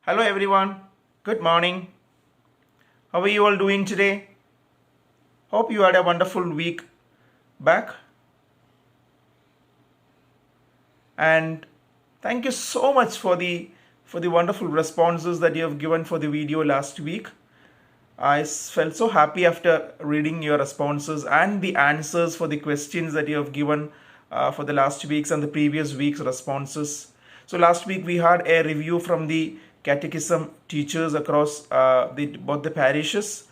Hello everyone. Good morning. How are you all doing today? Hope you had a wonderful week back. And thank you so much for the wonderful responses that you have given for the video last week. I felt so happy after reading your responses and the answers for the questions that you have given for the last week's and the previous week's responses. So last week we had a review from the Catechism teachers across both the parishes,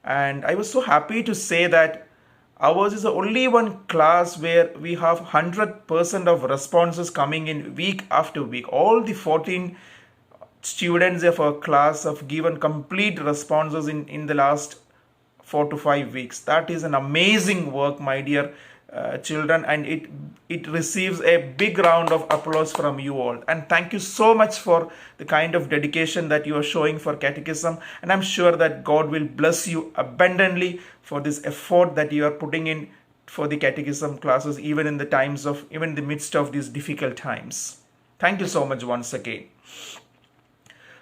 and I was so happy to say that ours is the only one class where we have 100% of responses coming in week after week. All the 14 students of our class have given complete responses in the last 4 to 5 weeks. That is an amazing work, my dear children, and it receives a big round of applause from you all. And thank you so much for the kind of dedication that you are showing for catechism, and I'm sure that God will bless you abundantly for this effort that you are putting in for the catechism classes, even in the midst of these difficult times. Thank you so much once again.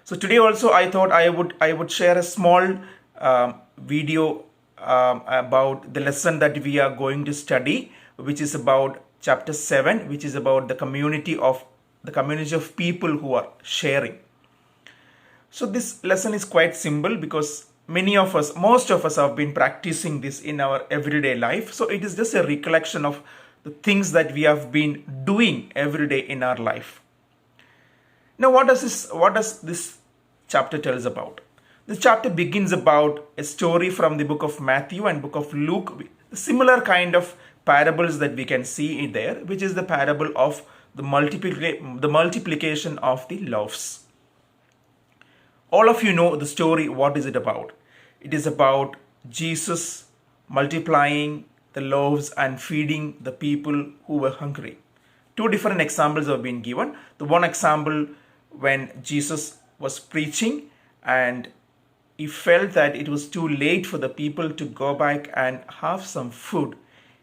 So today also I thought I would share a small video about the lesson that we are going to study, which is about chapter 7, which is about the community of people who are sharing. So this lesson is quite simple because most of us have been practicing this in our everyday life. So it is just a recollection of the things that we have been doing every day in our life. Now, what does this chapter tell us about? This chapter begins about a story from the book of Matthew and book of Luke, similar kind of parables that we can see in there, which is the parable of the multiplication of the loaves. All of you know the story. What is it about? It is about Jesus multiplying the loaves and feeding the people who were hungry. Two different examples have been given. The one example, when Jesus was preaching and he felt that it was too late for the people to go back and have some food,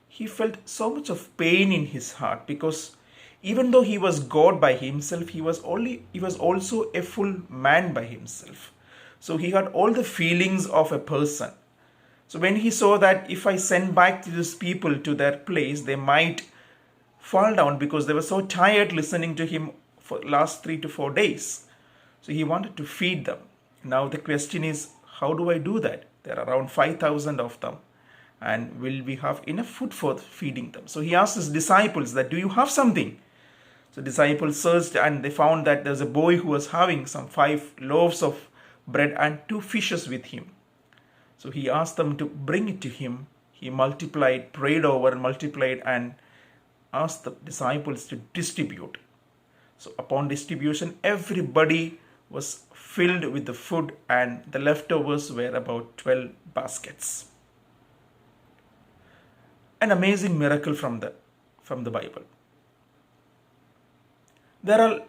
he felt so much of pain in his heart, because even though he was God by himself, he was also a full man by himself. So he had all the feelings of a person. So when he saw that if I send back these people to their place, they might fall down because they were so tired listening to him for last 3 to 4 days. So he wanted to feed them. Now the question is, how do I do that? There are around 5,000 of them. And will we have enough food for feeding them? So he asked his disciples that, do you have something? So disciples searched and they found that there's a boy who was having some 5 loaves of bread and 2 fishes with him. So he asked them to bring it to him. He multiplied, prayed over and multiplied, and asked the disciples to distribute. So upon distribution, everybody was filled with the food, and the leftovers were about 12 baskets. An amazing miracle from the Bible. There are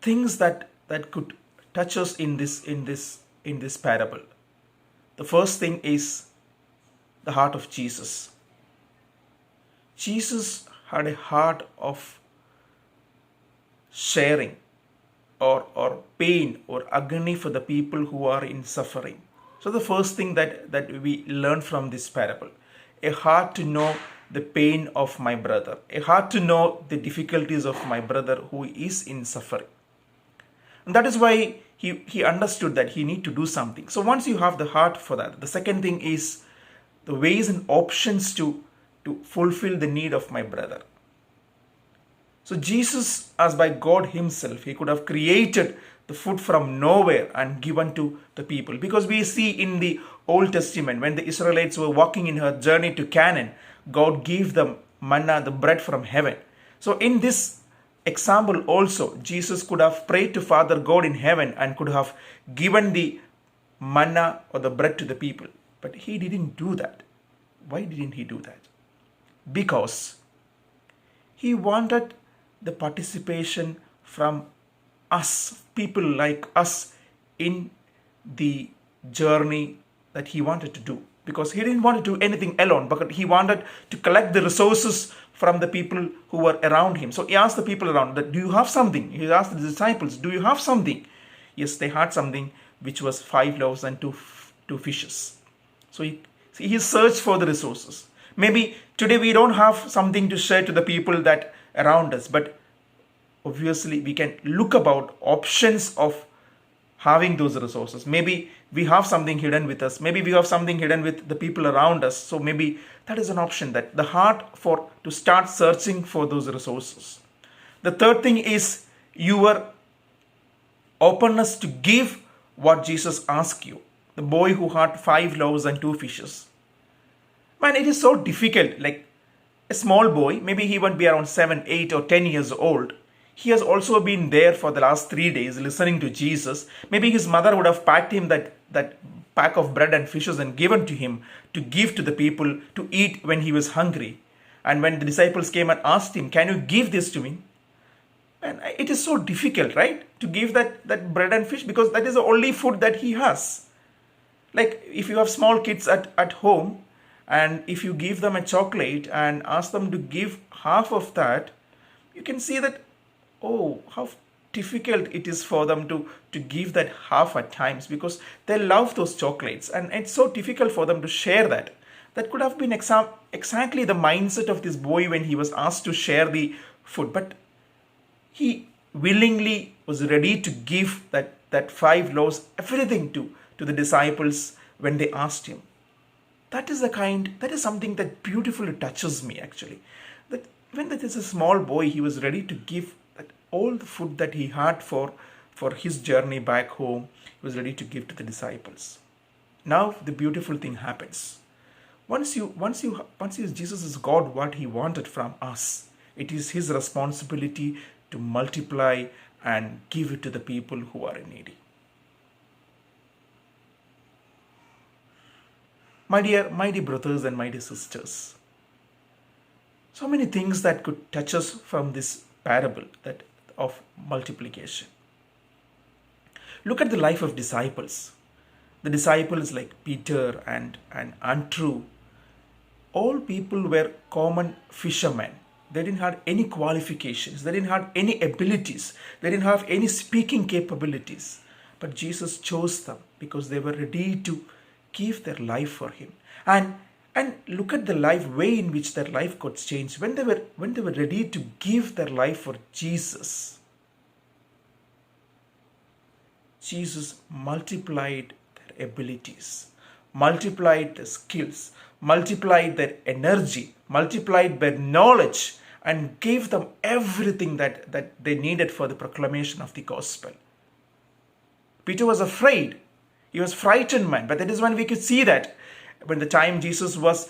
things that could touch us in this parable. The first thing is the heart of Jesus. Jesus had a heart of sharing or pain or agony for the people who are in suffering. So the first thing that we learn from this parable, a heart to know the pain of my brother, a heart to know the difficulties of my brother who is in suffering. And that is why he understood that he need to do something. So once you have the heart for that, the second thing is the ways and options to fulfill the need of my brother. So Jesus, as by God himself, he could have created the food from nowhere and given to the people. Because we see in the Old Testament, when the Israelites were walking in her journey to Canaan, God gave them manna, the bread from heaven. So in this example also, Jesus could have prayed to Father God in heaven and could have given the manna or the bread to the people. But he didn't do that. Why didn't he do that? Because he wanted the participation from us, people like us, in the journey that he wanted to do. Because he didn't want to do anything alone, but he wanted to collect the resources from the people who were around him. So he asked the people around that, do you have something? He asked the disciples, do you have something? Yes, they had something which was 5 loaves and two fishes. So he searched for the resources. Maybe today we don't have something to share to the people that around us, but obviously we can look about options of having those resources. Maybe we have something hidden with us. Maybe we have something hidden with the people around us. So maybe that is an option, that the heart for to start searching for those resources. The third thing is your openness to give what Jesus asked you. The boy who had 5 loaves and 2 fishes. Man, it is so difficult. Like a small boy, maybe he won't be around 7, 8, or 10 years old. He has also been there for the last 3 days listening to Jesus. Maybe his mother would have packed him that pack of bread and fishes and given to him to give to the people to eat when he was hungry. And when the disciples came and asked him, "Can you give this to me?" And it is so difficult, right? To give that bread and fish, because that is the only food that he has. Like if you have small kids at home, and if you give them a chocolate and ask them to give half of that, you can see that, oh, how difficult it is for them to give that half at times, because they love those chocolates, and it's so difficult for them to share that. That could have been exactly the mindset of this boy when he was asked to share the food. But he willingly was ready to give that 5 loaves, everything to the disciples when they asked him. That is something that beautifully touches me, actually. That when that is a small boy, he was ready to give that all the food that he had for his journey back home. He was ready to give to the disciples. Now the beautiful thing happens. Once Jesus is God, what he wanted from us, it is his responsibility to multiply and give it to the people who are needy. My dear brothers and my dear sisters, so many things that could touch us from this parable that of multiplication. Look at the life of disciples. The disciples like Peter and Andrew, all people were common fishermen. They didn't have any qualifications. They didn't have any abilities. They didn't have any speaking capabilities. But Jesus chose them because they were ready to give their life for him. And look at the way in which their life got changed. When they were ready to give their life for Jesus, Jesus multiplied their abilities, multiplied their skills, multiplied their energy, multiplied their knowledge, and gave them everything that they needed for the proclamation of the gospel. Peter was afraid. He was frightened man. But that is when we could see that when the time Jesus was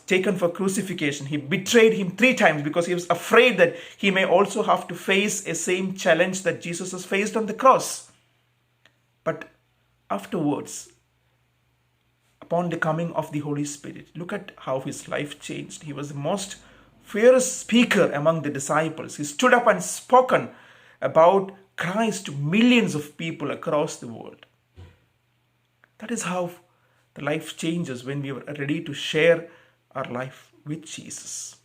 taken for crucifixion, he betrayed him 3 times because he was afraid that he may also have to face a same challenge that Jesus has faced on the cross. But afterwards, upon the coming of the Holy Spirit, look at how his life changed. He was the most fierce speaker among the disciples. He stood up and spoken about Christ to millions of people across the world. That is how the life changes when we are ready to share our life with Jesus.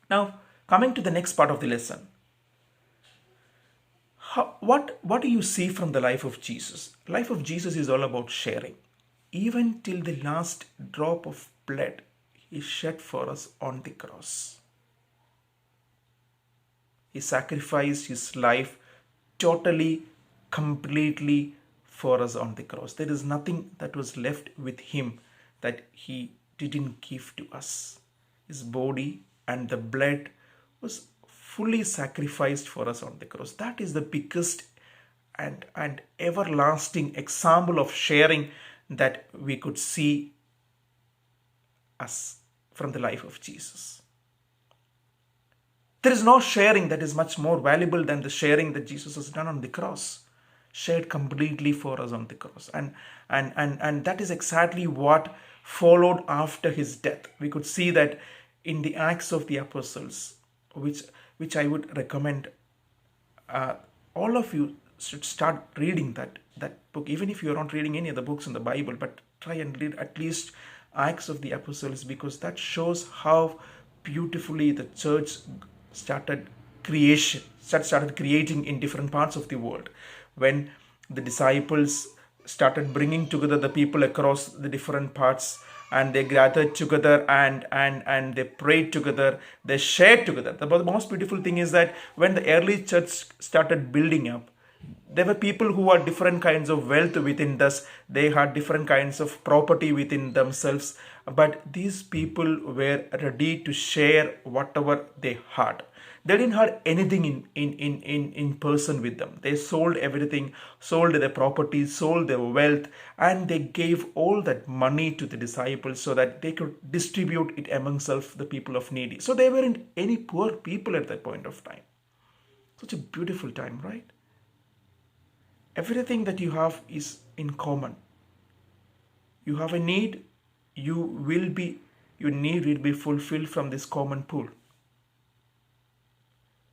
Now, coming to the next part of the lesson. What do you see from the life of Jesus? The life of Jesus is all about sharing. Even till the last drop of blood he shed for us on the cross. He sacrificed his life totally, completely for us on the cross. There is nothing that was left with him that he didn't give to us. His body and the blood was fully sacrificed for us on the cross. That is the biggest and everlasting example of sharing that we could see us from the life of Jesus. There is no sharing that is much more valuable than the sharing that Jesus has done on the cross. Shared completely for us on the cross. And that is exactly what followed after his death. We could see that in the Acts of the Apostles, which I would recommend all of you should start reading that book, even if you are not reading any of the books in the Bible, but try and read at least Acts of the Apostles, because that shows how beautifully the church started creating in different parts of the world. when the disciples started bringing together the people across the different parts, and they gathered together, and they prayed together, they shared together. The most beautiful thing is that when the early church started building up, there were people who had different kinds of wealth within us, they had different kinds of property within themselves, but these people were ready to share whatever they had. They didn't have anything in person with them. They sold everything, sold their properties, sold their wealth, and they gave all that money to the disciples so that they could distribute it amongst the people of needy. So there weren't any poor people at that point of time. Such a beautiful time, right? Everything that you have is in common. You have a need, you will be your need will be fulfilled from this common pool.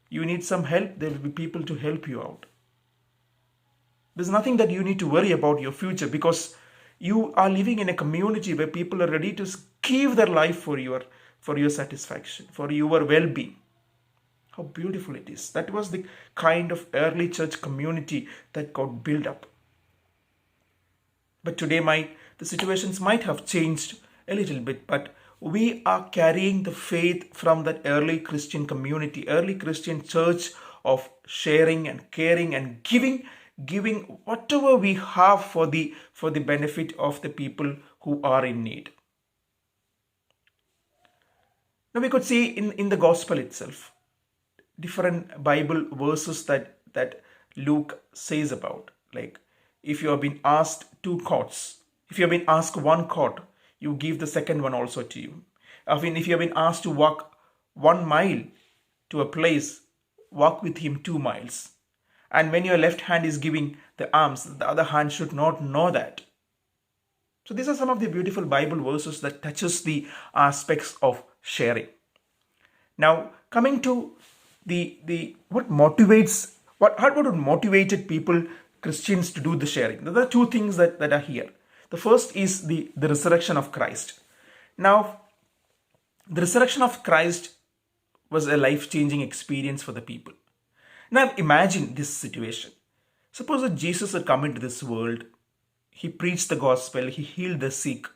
You need some help, there will be people to help you out. There's nothing that you need to worry about your future, because you are living in a community where people are ready to give their life for your satisfaction, for your well-being. How beautiful it is. That was the kind of early church community that got built up. But today the situations might have changed a little bit, but we are carrying the faith from that early Christian community, early Christian church of sharing and caring and giving whatever we have for the benefit of the people who are in need. Now we could see in the gospel itself different Bible verses that Luke says about. Like, if you have been asked 2 courts, if you have been asked 1 court, you give the second one also to you. I mean, if you have been asked to walk 1 mile to a place, walk with him 2 miles. And when your left hand is giving the alms, the other hand should not know that. So these are some of the beautiful Bible verses that touches the aspects of sharing. Now, coming to what motivated people, Christians, to do the sharing. There are 2 things that are here. The first is the resurrection of Christ. Now, the resurrection of Christ was a life-changing experience for the people. Now imagine this situation. Suppose that Jesus had come into this world, he preached the gospel, he healed the sick,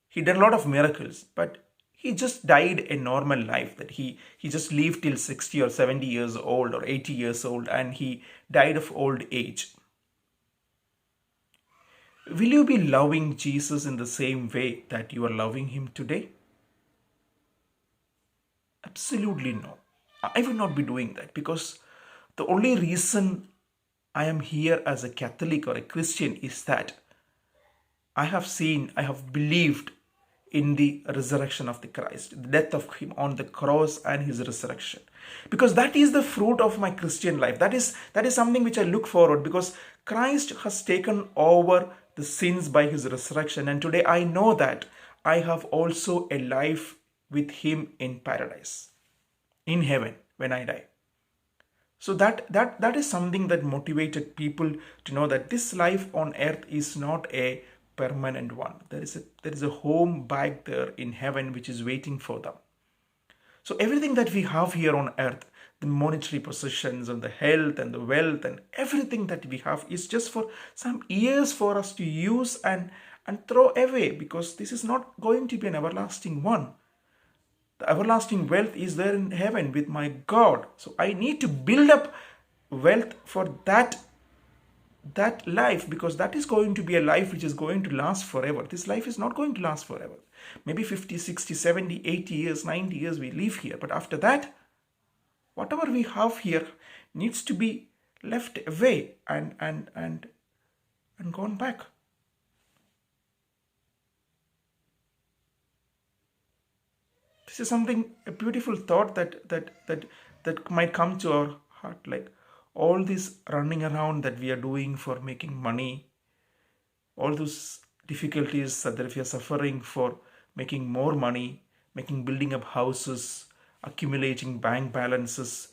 he did a lot of miracles, but he just died a normal life, that he just lived till 60 or 70 years old or 80 years old, and he died of old age. Will you be loving Jesus in the same way that you are loving him today? Absolutely no. I will not be doing that, because the only reason I am here as a Catholic or a Christian is that I have believed in the resurrection of the Christ, the death of him on the cross and his resurrection. Because that is the fruit of my Christian life. That is something which I look forward, because Christ has taken over the sins by his resurrection. And today I know that I have also a life with him in paradise, in heaven, when I die. So that is something that motivated people to know that this life on earth is not a permanent one. There is a home back there in heaven which is waiting for them. So everything that we have here on earth, the monetary possessions and the health and the wealth and everything that we have, is just for some years for us to use and throw away, because this is not going to be an everlasting one. The everlasting wealth is there in heaven with my God. So I need to build up wealth for that life, because that is going to be a life which is going to last forever. This life is not going to last forever. Maybe 50, 60, 70, 80 years, 90 years we live here. But after that, whatever we have here needs to be left away and gone back. This is something, a beautiful thought that might come to our heart. Like, all this running around that we are doing for making money, all those difficulties that we are suffering for making more money, building up houses, accumulating bank balances,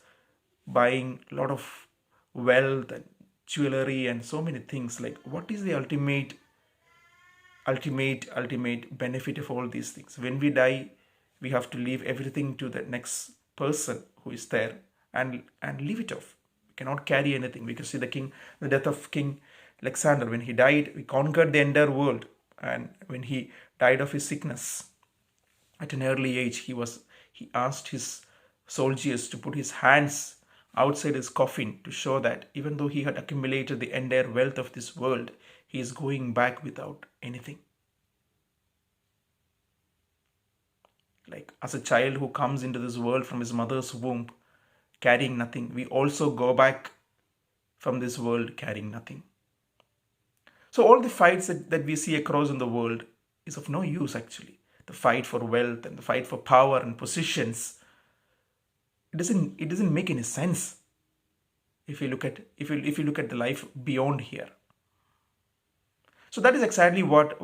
buying a lot of wealth and jewelry and so many things. Like, what is the ultimate benefit of all these things? When we die, we have to leave everything to the next person who is there and leave it off. We cannot carry anything. We can see the death of King Alexander. When he died, he conquered the entire world. And when he died of his sickness at an early age, he asked his soldiers to put his hands outside his coffin to show that even though he had accumulated the entire wealth of this world, he is going back without anything. Like as a child who comes into this world from his mother's womb carrying nothing, we also go back from this world carrying nothing. So all the fights that we see across in the world is of no use actually. The fight for wealth and the fight for power and positions, it doesn't make any sense if you look at the life beyond here. So that is exactly what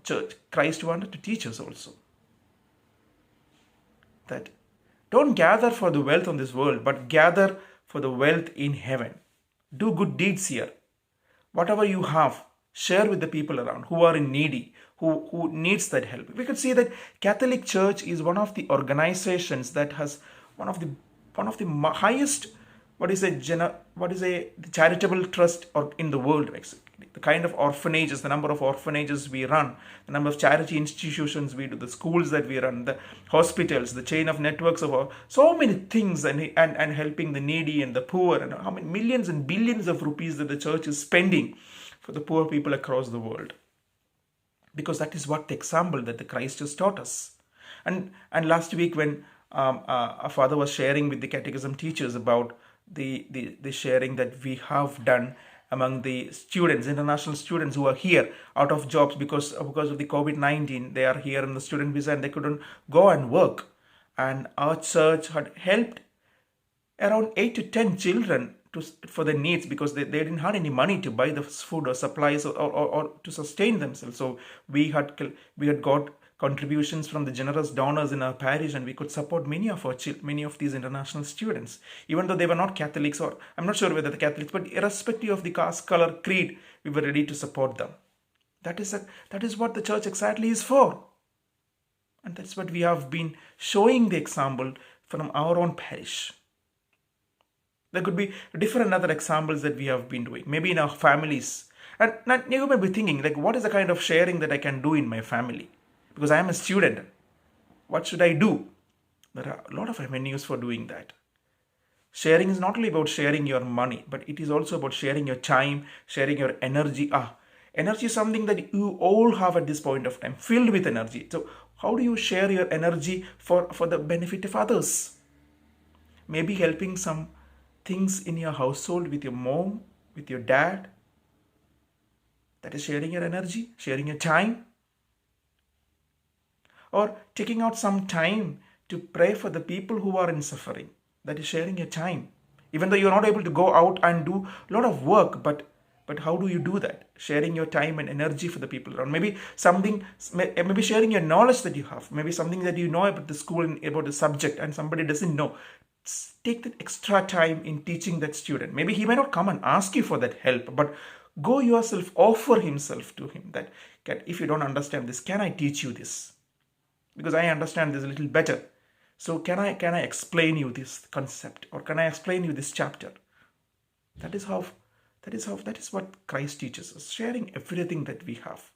church Christ wanted to teach us also. That don't gather for the wealth on this world, but gather for the wealth in heaven. Do good deeds here. Whatever you have, share with the people around who are in needy, who needs that help. We could see that Catholic Church is one of the organizations that has one of the highest the charitable trust or in the world. The kind of orphanages, the number of orphanages we run, the number of charity institutions we do, the schools that we run, the hospitals, the chain of networks of so many things, and helping the needy and the poor, and how many millions and billions of rupees that the church is spending for the poor people across the world. Because that is what the example that the Christ has taught us. And last week when our father was sharing with the Catechism teachers about the sharing that we have done among the students, international students who are here out of jobs because of the COVID-19. They are here in the student visa and they couldn't go and work. And our church had helped around 8 to 10 children for their needs because they didn't have any money to buy the food or supplies or to sustain themselves. So we had got contributions from the generous donors in our parish, and we could support many of these international students, even though they were not Catholics, or I'm not sure whether the Catholics, but irrespective of the caste, color, creed, we were ready to support them. That is what the church exactly is for, and that's what we have been showing the example from our own parish. There could be different other examples that we have been doing, maybe in our families. And you may be thinking, like, what is the kind of sharing that I can do in my family? Because I am a student. What should I do? There are a lot of avenues for doing that. Sharing is not only about sharing your money, but it is also about sharing your time, sharing your energy. Energy is something that you all have at this point of time, filled with energy. So how do you share your energy for the benefit of others? Maybe helping some things in your household with your mom, with your dad. That is sharing your energy, sharing your time. Or taking out some time to pray for the people who are in suffering. That is sharing your time. Even though you're not able to go out and do a lot of work, but how do you do that? Sharing your time and energy for the people around. Maybe sharing your knowledge that you have. Maybe something that you know about the school and about the subject and somebody doesn't know. Take that extra time in teaching that student. Maybe he may not come and ask you for that help, but go yourself, offer himself to him that, if you don't understand this, can I teach you this? Because I understand this a little better. So can I explain you this concept, or can I explain you this chapter? That is what Christ teaches us, sharing everything that we have.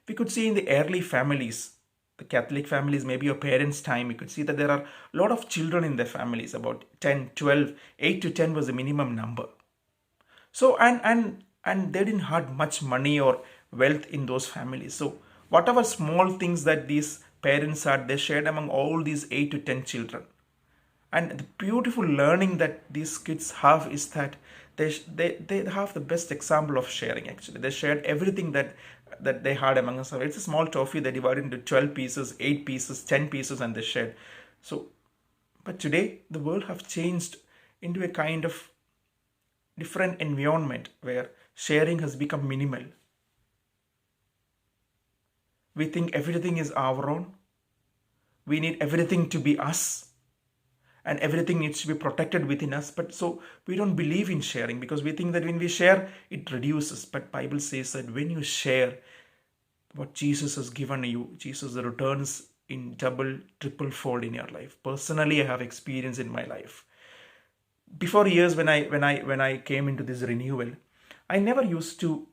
We could see in the early families, the Catholic families, maybe your parents' time, you could see that there are a lot of children in their families, about 10, 12, 8 to 10 was the minimum number. So, and they didn't have much money or wealth in those families. So whatever small things that these parents had, they shared among all these 8 to 10 children. And the beautiful learning that these kids have is that they have the best example of sharing actually. They shared everything that they had among us. It's a small toffee they divided into 12 pieces, 8 pieces, 10 pieces, and they shared. So, but today the world have changed into a kind of different environment where sharing has become minimal. We think everything is our own. We need everything to be us. And everything needs to be protected within us. But so we don't believe in sharing because we think that when we share, it reduces. But Bible says that when you share what Jesus has given you, Jesus returns in double, triple fold in your life. Personally, I have experience in my life. Before years, when I came into this renewal, I never used to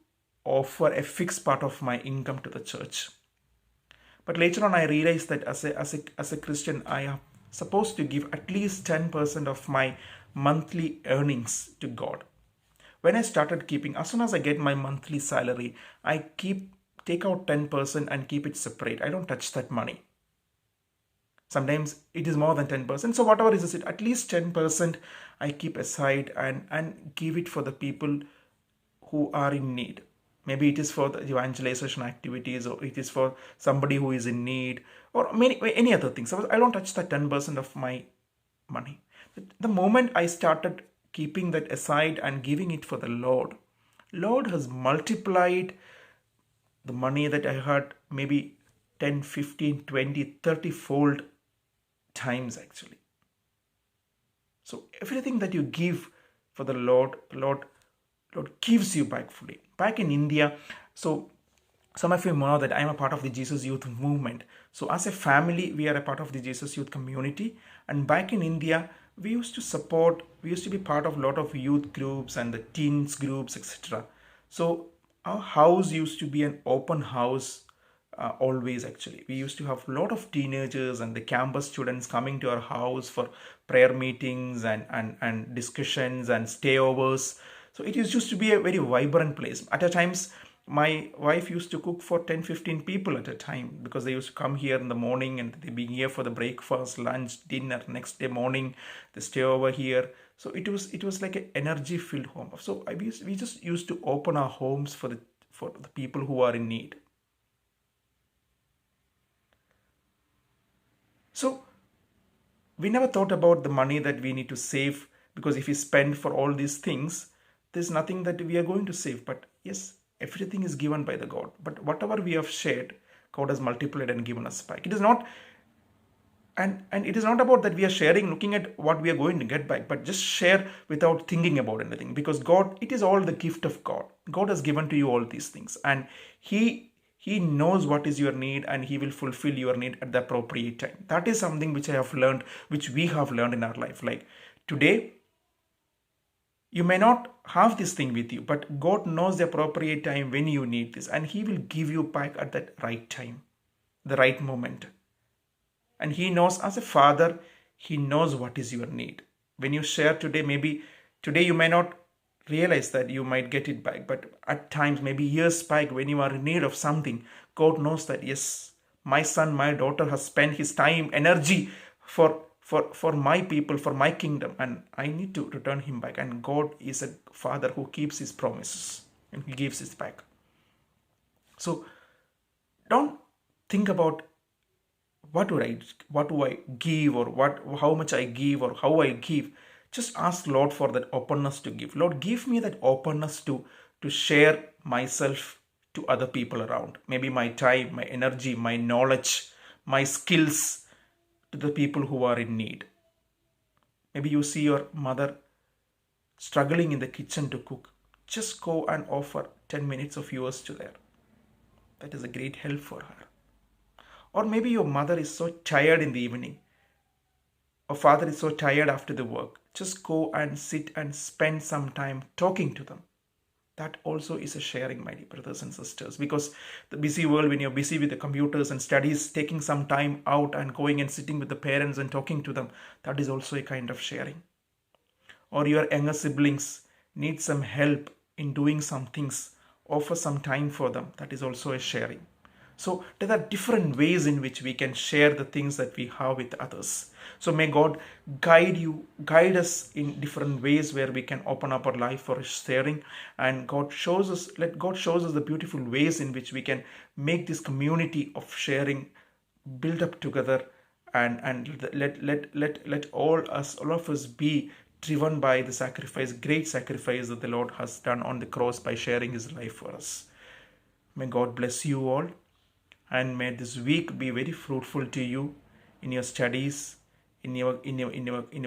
offer a fixed part of my income to the church. But later on, I realized that as a Christian, I am supposed to give at least 10% of my monthly earnings to God. When I started keeping, as soon as I get my monthly salary, I take out 10% and keep it separate. I don't touch that money. Sometimes it is more than 10%. So whatever is it, at least 10% I keep aside and give it for the people who are in need. Maybe it is for the evangelization activities, or it is for somebody who is in need, or any other things. I don't touch the 10% of my money. The moment I started keeping that aside and giving it for the Lord has multiplied the money that I had, maybe 10, 15, 20, 30 fold times actually. So everything that you give for the Lord gives you back fully. Back in India, so some of you know that I am a part of the Jesus Youth movement. So as a family, we are a part of the Jesus Youth community. And back in India, we used to be part of a lot of youth groups and the teens groups, etc. So our house used to be an open house. Always actually, we used to have a lot of teenagers and the campus students coming to our house for prayer meetings and discussions and stayovers. So it used to be a very vibrant place. At times, my wife used to cook for 10, 15 people at a time, because they used to come here in the morning and they be here for the breakfast, lunch, dinner. Next day morning, they stay over here. So it was like an energy filled home. So we just used to open our homes for the people who are in need. So we never thought about the money that we need to save, because if we spend for all these things, there's nothing that we are going to save. But yes, everything is given by the God. But whatever we have shared, God has multiplied and given us back. It is not, and it is not about that we are sharing looking at what we are going to get back, but just share without thinking about anything, because God, it is all the gift of God. God has given to you all these things, and He knows what is your need, and He will fulfill your need at the appropriate time. That is something which I have learned, which we have learned in our life. Like today, you may not have this thing with you, but God knows the appropriate time when you need this, and He will give you back at that right time, the right moment. And He knows, as a father, He knows what is your need. When you share today, maybe today you may not realize that you might get it back, but at times, maybe years back, when you are in need of something, God knows that, yes, my son, my daughter has spent his time, energy for my people, for my kingdom, and I need to return him back. And God is a father who keeps his promises and He gives it back. So don't think about what do I give, or how much I give, or how I give. Just ask Lord for that openness to give. Lord, give me that openness to share myself to other people around. Maybe my time, my energy, my knowledge, my skills, to the people who are in need. Maybe you see your mother struggling in the kitchen to cook. Just go and offer 10 minutes of yours to her. That is a great help for her. Or maybe your mother is so tired in the evening, or father is so tired after the work. Just go and sit and spend some time talking to them. That also is a sharing, my dear brothers and sisters. Because the busy world, when you're busy with the computers and studies, taking some time out and going and sitting with the parents and talking to them, that is also a kind of sharing. Or your younger siblings need some help in doing some things, offer some time for them. That is also a sharing. So there are different ways in which we can share the things that we have with others. So may God guide us in different ways where we can open up our life for sharing. And let God shows us the beautiful ways in which we can make this community of sharing build up together, and let all of us be driven by the sacrifice, great sacrifice that the Lord has done on the cross by sharing His life for us. May God bless you all. And may this week be very fruitful to you in your studies, in your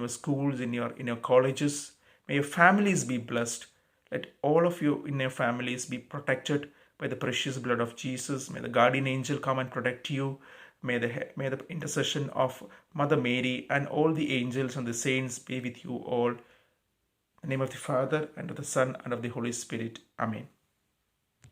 schools, in your colleges. May your families be blessed. Let all of you in your families be protected by the precious blood of Jesus. May the guardian angel come and protect you. May the intercession of Mother Mary and all the angels and the saints be with you all. In the name of the Father, and of the Son, and of the Holy Spirit. Amen.